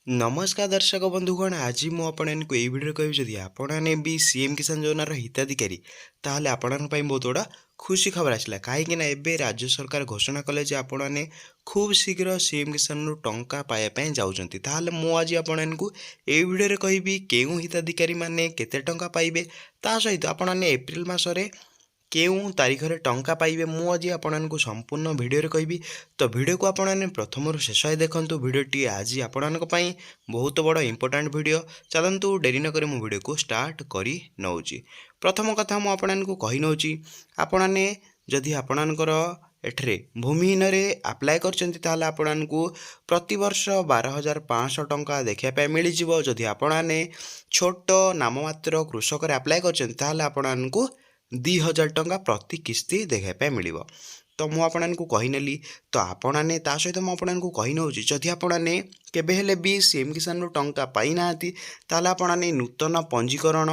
नमस्कार दर्शक बंधुगण आज मु आपको यही भिडियो कहि जदि आपने भी सीएम किसान योजनार हिताधिकारी ताहले आपण बहुत बड़ा खुशी खबर आसला कहीं एबे राज्य सरकार घोषणा कले आपने खूब शीघ्र सीएम किसान रु टंका पाइबापी जाऊँच ताहले मु आज आपको यही भिडियो कहबी केउ हिताधिकारी माने केते टंका पाइबे ता सहित आपने एप्रिल मासरे केउं तारीखरे टंका पाइबे मु आज आपको संपूर्ण भिडियो कहबी। तो भिडियो को आपने प्रथम शेष देखंतु भिडियोटी आज आपण बहुत बड़ इंपोर्टाट भिडियो चलतु डेरी नक मु भिडियो को स्टार्ट करी नौची। प्रथम कथा मु आपको कही नौची आपने जदि आपणकर एठरे भूमिहीन आप्लाय कर आपको प्रतिवर्ष 12,500 टंका देखापी मिल जदि आपने छोट नाममात्र कृषक आप्लाय कर 2,000 टंका प्रति किस्ती देखापी मिल। तो मुझे कहीनेली तो आपने ता सहित मुझे कही नौ जदि आपने केबे भी सीएम किसान टंका पाई ना ताल आपने नूतन पंजीकरण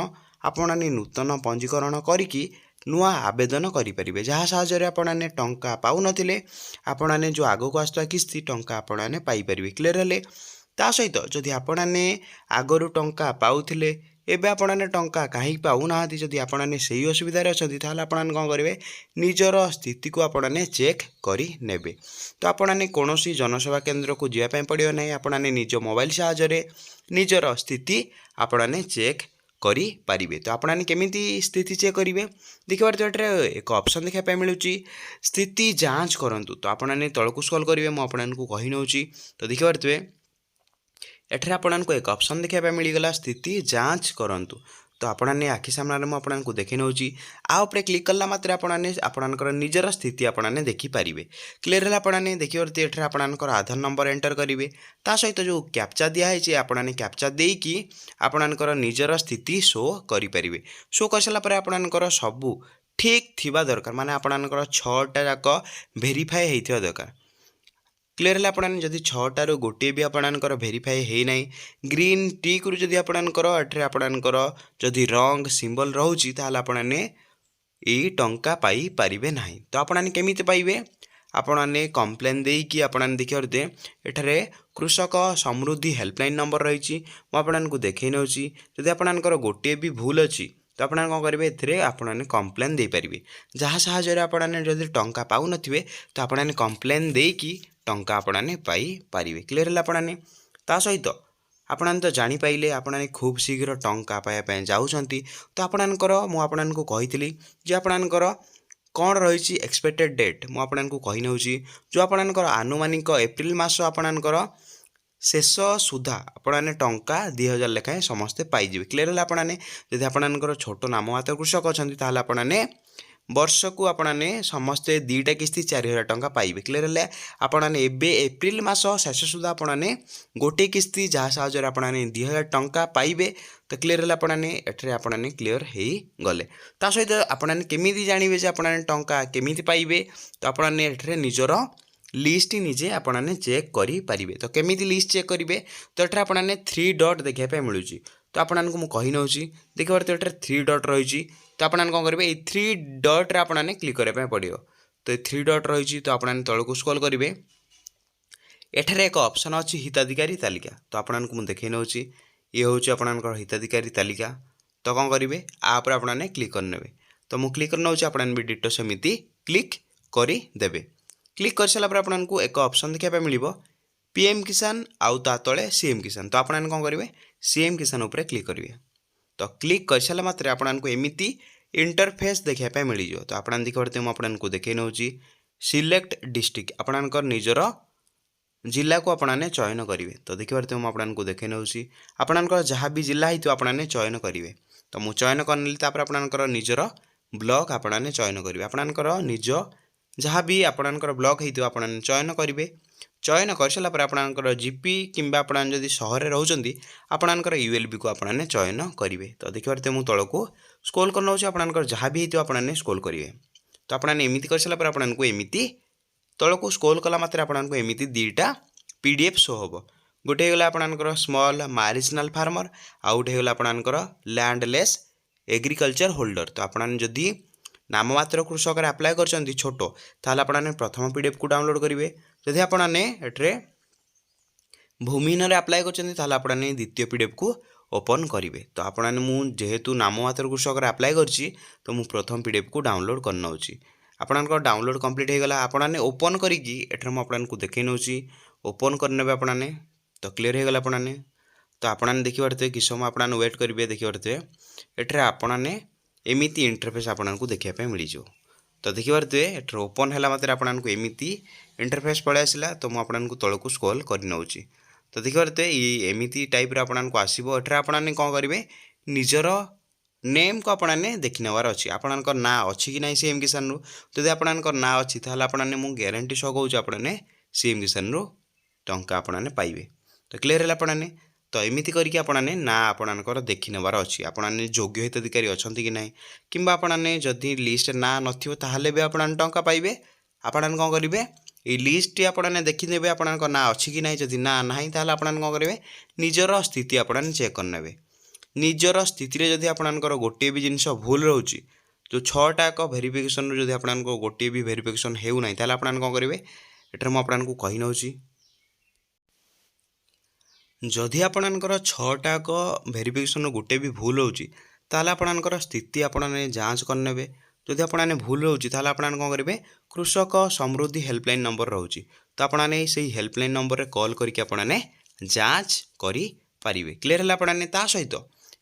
करिकी नुआ आवेदन करेंगे जहाँ साहाय्य आपने टंका पाऊन आपने जो आग को आसुवा किस्ती टंका आपने पाइपर क्लीयर हेले ता सहित जदि आपने आगरू टंका पाउथिले एबे आपने टंका कहीं पाऊना जदि आपने से असुविधार अच्छा ताल आपने कौन करेंगे निजर स्थिति को आपने चेक करे। तो आपने कौन जनसेवा केन्द्र को जावाई पड़ो ना आपने निज मोबाइल साहाय्य निजर स्थिति आपने चेक करी पारिबे। तो आपने केमिति स्थिति चेक करेंगे देखिए तो एक ऑप्शन देखा मिलूँ स्थिति जांच करंतु। तो आपने तलकू स्क्रॉल करेंगे मुझे कही नौ तो देखिए पारे एठरे आपको एक ऑप्शन देखा मिलगला स्थिति जांच करंतु। तो आपने आखि सामने मुझे देखी नौ आपरे क्लिक कला मात्र आपणकर निजर स्थिति आपने देखिपारे क्लीयर है। आपने देखिए एठरे आपणकर आधार नंबर एंटर करेंगे ता सहित जो कैप्चा दिखाई आपने कैप्चा देकी आपणकर निजर स्थिति शो करेंगे। शो कर सारापर आपणकर सबू ठीक थिबा दरकार माने आपणकर 6टा जाक भेरीफाए होइथिबा दरकार क्लीयर है। आपने जदि 6टारू गोटे भी आपणकर भेरीफाए होना ग्रीन टिक रु जदि आपणकर एठरे आपणकर जदि रंग सिंबल रोची ताल आपने यही टंका पाई पारिबे नाही। तो आपने केमिति पाइबे आपने कंप्लेन देकी आपने देखिए एठरे कृषक समृद्धि हेल्पलाइन नंबर रही आपको देखई नौ जदि आपणकर गोटे भी भूल अच्छी तो आपने कौन करेंगे ए आपने कंप्लेन दे पारिबे जहाँ साहाय्य आपने जदि टंका पाऊन तो आपने कंप्लेन देकी टंका आपने पाई पारिबे क्लीयर है। आपने ता सहित आपने तो जापारे आपने खूब शीघ्र टंका पाइबापी जाऊँच। तो आपणकर मुझे कही जे आपणकर कौन रही एक्सपेक्टेड डेट मुझे कही नौ जो आपणकर आनुमानिक एप्रिल मास आपणकर शेष सुधा आपने टंका 2,000 लेखाएं समस्ते पाइबे क्लीयर है। आपने जदि आपणकर छोट नाममात्र कृषक अच्छा आपने वर्ष को आपने समस्ते 2टा किस्ती 4,000 टंका पाइबे क्लीयर है। आपने एबे एप्रिल मास शेष सुधा आपने गोटे किस्ती जहाँ साहाय्य आपने 2,000 टंका पाइबे तो क्लीयर है। आपने एठरे आपने क्लीयर हो गले ता सहित आपने केमिति जानिबे जे आपने टंका केमिति पाइबे तो आपने एठरे निजर लिस्ट निजे आपने चेक करि पारिबे। तो केमिति लिस्ट चेक करेंगे तो एठरे आपने 3 डॉट देखापी मिलूँ। तो आपको मुझे कही नौ देखिए तो ये 3 डॉट रही तो आपने कौन करेंगे 3 डॉट रे आपने क्लिक करने पड़ो। तो 3 डॉट रही तो आपने तलक स्क्रॉल करेंगे एठारे एक ऑप्शन अच्छी हिताधिकारी तालिका। तो आपको मुझे देखई नौ ये हूँ आपंकर हिताधिकारी तालिका। तो कौन करेंगे आप आपने क्लिक करने तो मुझे क्लिक करना आपने भी डिटो सेमती क्लिक करदे क्लिक कर सारापर आपको एक ऑप्शन देखा मिल पीएम किसान आउ ता तले सीएम किसान। तो आपने कौन करेंगे सीएम किसान उपर क्लिक करेंगे। तो क्लिक कर सारा मात्र आपको एमती इंटरफेस देखापी मिल जाए। तो आपने देखिए मुझे देखई नौ सिलेक्ट डिस्ट्रिक्ट आपणकर निजर जिला को आपने चयन करेंगे। तो देखिए मुझे देखई नौ आपणकर जहाँ भी जिला हो आपने चयन करेंगे। तो मुझे चयन करनी आपणकर निजर ब्लॉक आपने चयन करेंगे आपणकर निज जहाँ भी आपणकर ब्लॉक हो आपने चयन करेंगे। चयन कर सारापर आपणकर जीपी किंबा आप सहर रोचे आपणकर यूएलबी को आपने चयन करेंगे। तो देखिए मुझे तौक स्क्रॉल करना आपणकर जहाँ भी हो आपने स्क्रॉल करेंगे। तो आपने एमती कर सारापर आपको एमती तौक स्क्रॉल कला मात्र आपको एमती 2टा पीडीएफ शो हम गोटे होगा आपणकर स्मॉल मार्जिनाल फार्मर आउ गोटे होगा आपणकर लैंडलेस एग्रीकल्चर होल्डर। तो आपने जदि नाममात्र कृषक आप्लाय कर छोट ताल आपने प्रथम पीडीएफ को डाउनलोड करेंगे। जदि आपने एठरे भूमिहीन आप्लाय कर आपने द्वितीय पीडीएफ को ओपन करेंगे। तो आपने जेहेतु नाम मात्र कृषक आप्लाय करछि तो मु प्रथम पीडीएफ को डाउनलोड कर नौची। आपन डाउनलोड कंप्लीट हो गला आपने ओपन करिकी एठर मु आपन को देखै नौची ओपन करने आपने तो क्लियर हो गला आपने। तो आपने देखि पारते कि समय आपने वेट करेंगे देखि पारते एठर आपने एमिति इंटरफेस आपन को देखा पे मिल जाओ। तो देखि पारते एठर ओपन हैला मात्र आपन को एमिति इंटरफेस पळे आसिला। तो मु आपन को तळकू स्क्रॉल कर नौची। तो देखि पारते ये एमिति टाइप रे आपन को आसीबो। एठर आपन कोन करिवे निजर नेम को आपने देखि नेवार अछि आपनकर ना अछि कि नै सीएम किसान रु। जदि आपनकर ना अछि ताहले आपने मु ग्यारंटी सह कहूछ आपने सीएम किसान रु टंका आपने पाइबे। तो क्लियर हैला आपने। तो एमिति करके आपने ना आपनकर देखि नेवार अछि आपने योग्य हिताधिकारी अछंती कि नै किंबा आपने जदि लिस्ट ना नथिबो ताहले बे आपन टंका पाइबे। आपन कोन करिवे ए लिस्ट आपने देखि नेबे आपनकर ना अछि कि नै जदि ना नाही ताहले आपन कोन करिवे निजर स्थिति आपन चेक कर नेबे। निजर स्थिति रे जदि आपनकर गोटे भी जिंस भूल रहउची जो 6टा का वेरिफिकेशन रो जदि आपनकर गोटे भी वेरिफिकेशन हेउ नै ताहले आपन कोन करिवे एटर म आपन को कहि नउची। जदि आपनकर 6टा का वेरिफिकेशन गोटे भी भूल होउची ताहले आपनकर स्थिति आपने जांच कर नेबे। जदि आपने भूल होउची ताहले आपन कोन करिवे कृषक समृद्धि हेल्पलाइन नंबर रहउची तो आपने सेही हेल्पलाइन नंबर रे कॉल करके आपने जांच करि पारिबे। क्लियर हैला आपने। ता सहित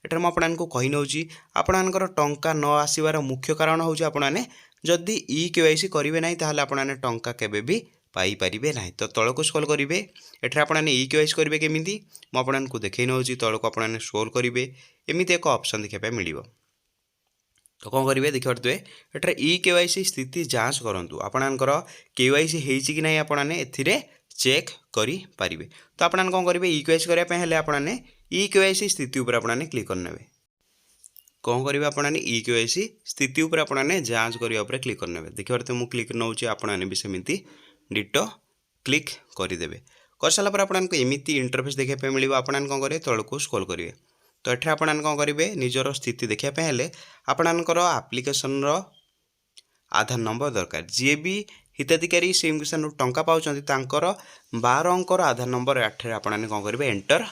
एटर म आपन को कहि नउची आपनकर टंका न आसीबार मुख्य कारण होउची आपने जदि ई केवाईसी करिवे नै ताहले आपने टंका केबे भी पाई परिबे नाही। तो तळको स्क्रॉल करिवे एठरा आपने ई केवाईसी करिवे केमिति म आपन को देखै नउची तळको आपने स्क्रॉल करिवे एमिति एक ऑप्शन देखै पे मिलिबो। तो कौन करेंगे देखिए पार्थे एटर ई केवाईसी स्थिति जांच करंतु आपनकर केवाईसी हेइची कि नै आपने एथिरे चेक करि पारिबे। तो आपन कौन करेंगे ई केवाईसी करिया पे हेले आपने ई केवाईसी स्थिति ऊपर आपने क्लिक करनेबे। कौन करेंगे आपने ई केवाईसी स्थिति ऊपर आपने जांच करिया ऊपर क्लिक करनेबे। देखिए पार्थे मु क्लिक नउची आपने भी सेमिति डिटो क्लिक करिदेबे। कर साला पर आपन को एमिति इंटरफेस देखै पे मिलिबो। आपन कौन करिवे तळको स्क्रॉल करिवे। तो एठे आपन कौन करेंगे निजर स्थिति देखा पे हेले आपनकर एप्लिकेशन रो आधार नंबर दरकार। जी भी हिताधिकारी सीएम किसान टंका पाउछंती तांकर 12 अंकर आधार नंबर एठे आपन कौन करेंगे एंटर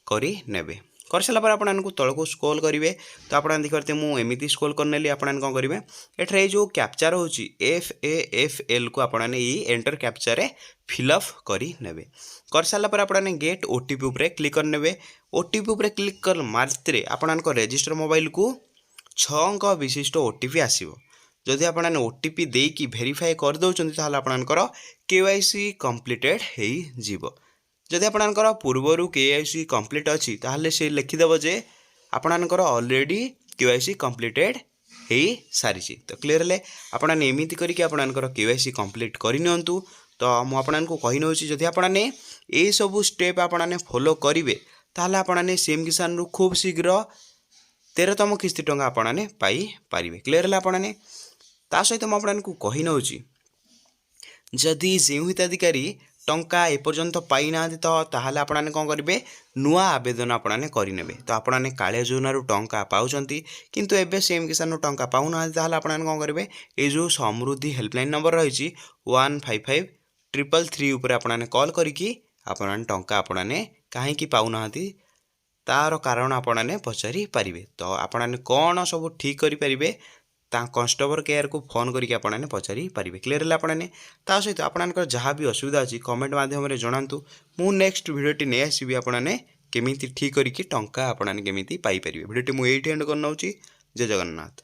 करि नेबे। कर साला पर आपन को तळको स्क्रॉल करिवे। तो आपन देखते मु एमिति स्क्रॉल करनेली आपन कौन करेंगे एठे जो कैप्चा होची FAFL को आपन ई एंटर कैप्चा रे फिलअप करि नेबे। कर साला पर आपन गेट ओटीपी ऊपर क्लिक कर नेबे। ओटीपी ऊपर क्लिक कर मात्रे आपन को रजिस्टर मोबाइल को 6 अंक विशिष्ट ओटीपी आसीबो। जदि आपन ओटीपी देकी वेरीफाई कर दउचंती ताहले आपनकर केवाईसी कंप्लीटेड हेई जीवो। जदि आपनकर पूर्वरु केवाईसी कंप्लीट अछि ताहले से लिखि देबो जे आपनकर ऑलरेडी केवाईसी कंप्लीटेड हेई सारिछि। तो क्लियर ले आपन एमिति करिके आपनकर केवाईसी कंप्लीट करि नियंतु। तो मु आपन को कहि नउछि जदि आपन ए सब स्टेप आपन फॉलो करिवे ताहले आपन सीएम किसान रु खूब शीघ्र 13तम किस्ती टंका आपने पाई पारिबे। क्लियर है आपने। ता सहित मु आपन को कहि नउछि जदि जेउ हिताधिकारी टंका एपर्यंत पाई ना तो ताहले आपने कौन करेंगे नुआ आवेदन आपने करेंगे। तो आपने काले योजना टंका पाउछंती किंतु एबे सीएम किसान नु टंका पाउ ना ताहले आपने कौन करेंगे ए जो समृद्धि हेल्पलाइन नंबर रही 155333 ऊपर आपने कॉल करिकी आपन टंका आपने काहेकि पाउ ना तार कारण आपने पचारि पारिबे। तो आपने कौन सब ठीक करि पारिबे कस्टमर केयर को फोन करके आपने पचारि पारिबे। क्लियर है आपने। ता सहित आपनकर जहाँ भी असुविधा अछि कमेंट माध्यम रे जणांतु मु नेक्स्ट वीडियोटी नै आसीबी आपने केमिति ठीक करिकी टंका आपने केमिति पाई पारिबे। वीडियोटी मु एठी एंड करनउची। जय जगन्नाथ।